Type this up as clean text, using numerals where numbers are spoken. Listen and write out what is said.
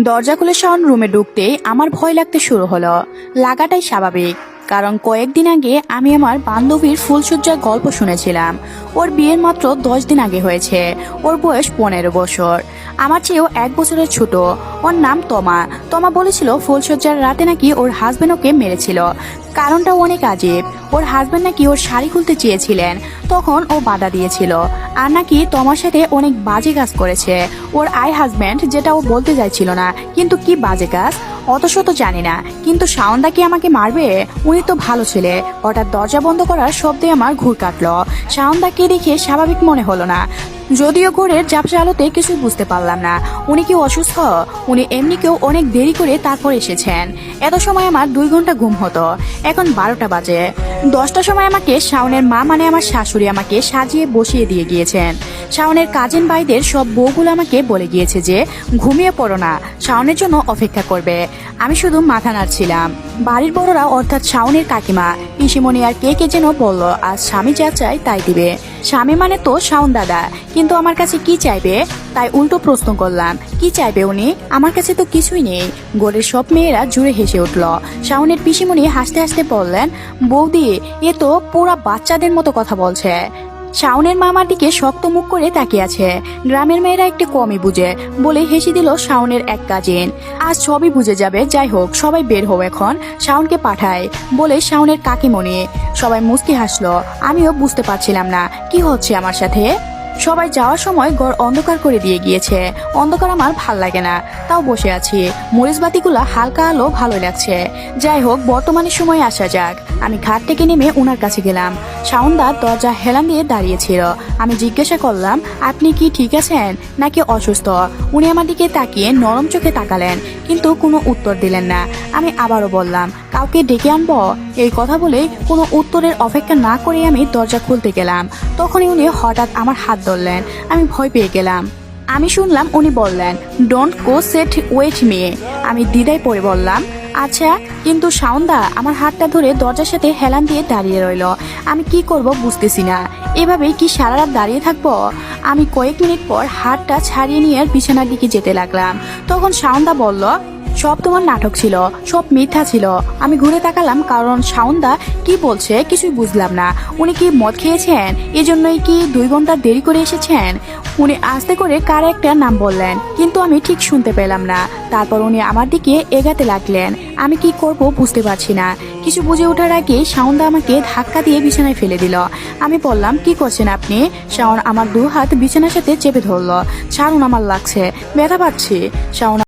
দরজা খুলে শাওন রুমে ঢুকতেই আমার ভয় লাগতে শুরু হলো। লাগাটাই স্বাভাবিক, কারণ কয়েকদিন আগে আমি আমার বান্ধবীর ফুলসজ্জার গল্প শুনেছিলাম। ওর বিয়ের মাত্র 10 দিন আগে হয়েছে। ওর বয়স 15 বছর, আমার চেয়েও 1 বছরের ছোট। ওর নাম তমা। তমা বলেছিল ফুলসজ্জার রাতে নাকি ওর হাজবেন্ড ওকে মেরেছিল। কারণটা অনেক আজীব। ওর হাজবেন্ড নাকি ওর শাড়ি খুলতে চেয়েছিলেন, তখন ও বাধা দিয়েছিল। আর নাকি তোমার সাথে অনেক বাজে কাজ করেছে ওর হাজবেন্ড, যেটা ও বলতে চাইছিল না। কিন্তু কি বাজে কাজ অত শত জানি না, কিন্তু শাওনদা কি আমাকে মারবে? উনি তো ভালো ছেলে। হঠাৎ দরজা বন্ধ করার শব্দে আমার ঘুর কাটলো। শাওনদাকে দেখে স্বাভাবিক মনে হলো না, যদিও ঘরের ঝাপসা আলোতে কিছু বুঝতে পারলাম না। উনি কি অসুস্থ? উনি এমনিকেও অনেক দেরি করে তারপর এসেছেন। এত সময় আমার 2 ঘন্টা ঘুম হতো, এখন 12টা বাজে। 10টার সময় আমাকে শাওনের মা মানে আমার শাশুড়ি আমাকে সাজিয়ে বসিয়ে দিয়ে গিয়েছেন। শাওনের কাজিন ভাইদের সব বউগুলো আমাকে বলে গিয়েছে যে ঘুমিয়ে পড়ো না, শাওনের জন্য অপেক্ষা করবে। আমি শুধু মাথা নাড়ছিলাম। বাড়ির বড়রা অর্থাৎ শাওনের কাকিমা, পিসিমণি আর কে কে যেন বলল আজ স্বামী যা চাই তাই দিবে। স্বামী মানে তো শাওন দাদা, কিন্তু আমার কাছে কি চাইবে? তাই উল্টো প্রশ্ন করলাম, কি চাইবে উনি? আমার কাছে তো কিছুই নেই। ঘরের সব মেয়েরা জুড়ে হেসে উঠল। শাওনের পিসিমণি হাসতে হাসতে বললেন, বৌদি এ তো পুরা বাচ্চাদের মতো কথা বলছে। শাওনের মামার দিকে শক্ত মুখ করে তাকিয়ে আছে। গ্রামের মেয়েরা একটু কমই বুঝে বলে হেসে দিল শাওনের এক কাজিন। আজ সবই বুঝে যাবে, যাই হোক সবাই বের হও এখন, শাওনকে পাঠায় বলে শাওনের কাকিমণি। সবাই মুস্কি হাসলো। আমিও বুঝতে পারছিলাম না কি হচ্ছে আমার সাথে। সবাই যাওয়ার সময় ঘর অন্ধকার করে দিয়ে গিয়েছে। অন্ধকার আমার ভাল লাগে না, তাও বসে আছি। মরিচ বাতিগুলা হালকা আলো ভালোই লাগছে। যাই হোক বর্তমানে সময় আসা যাক। আমি ঘাট থেকে নেমে উনার কাছে গেলাম। শাওনদা দরজা হেলান দিয়ে দাঁড়িয়েছিল। আমি জিজ্ঞাসা করলাম, আপনি কি ঠিক আছেন নাকি অসুস্থ? উনি আমার দিকে তাকিয়ে নরম চোখে তাকালেন, কিন্তু কোনো উত্তর দিলেন না। আমি আবারও বললাম, কাউকে ডেকে আনবো? এই কথা বলে কোনো উত্তরের অপেক্ষা না করে আমি দরজা খুলতে গেলাম। তখনই উনি হঠাৎ আমার হাত ধরলেন। আমি ভয় পেয়ে গেলাম। আমি শুনলাম উনি বললেন, don't go stay with me. আমি দ্বিধায় পড়ে বললাম, আচ্ছা, কিন্তু শাওনদা আমার হাতটা ধরে দরজার সাথে হেলান দিয়ে দাঁড়িয়ে রইল। আমি কি করব বুঝতেছি না। এভাবেই কি সারা রাত দাঁড়িয়ে থাকবো? আমি কয়েক মিনিট পর হাতটা ছাড়িয়ে নিয়ে বিছানার দিকে যেতে লাগলাম। তখন শাওনদা বলল, সব তোমার নাটক ছিল, সব মিথ্যা ছিল। আমি ঘুরে তাকালাম, কারণ শাওনদা কি বলছে কিছুই বুঝলাম না। উনি কি মদ খেয়েছেন? এজন্যই কি 2 ঘন্টা দেরি করে এসেছেন? উনি আস্তে করে কার একটা নাম বললেন, কিন্তু আমি ঠিক শুনতে পেলাম না। তারপর উনি আমার দিকে এগাতে লাগলেন। আমি কি করব বুঝতে পারছি না। কিছু বুঝে ওঠার আগে শাওনদা আমাকে ধাক্কা দিয়ে বিছানায় ফেলে দিল। আমি বললাম, কি করছেন আপনি? শাওন আমার 2 হাত বিছানার সাথে চেপে ধরলো। ছাড়ুন, আমার লাগছে, ব্যথা পাচ্ছি। শাওন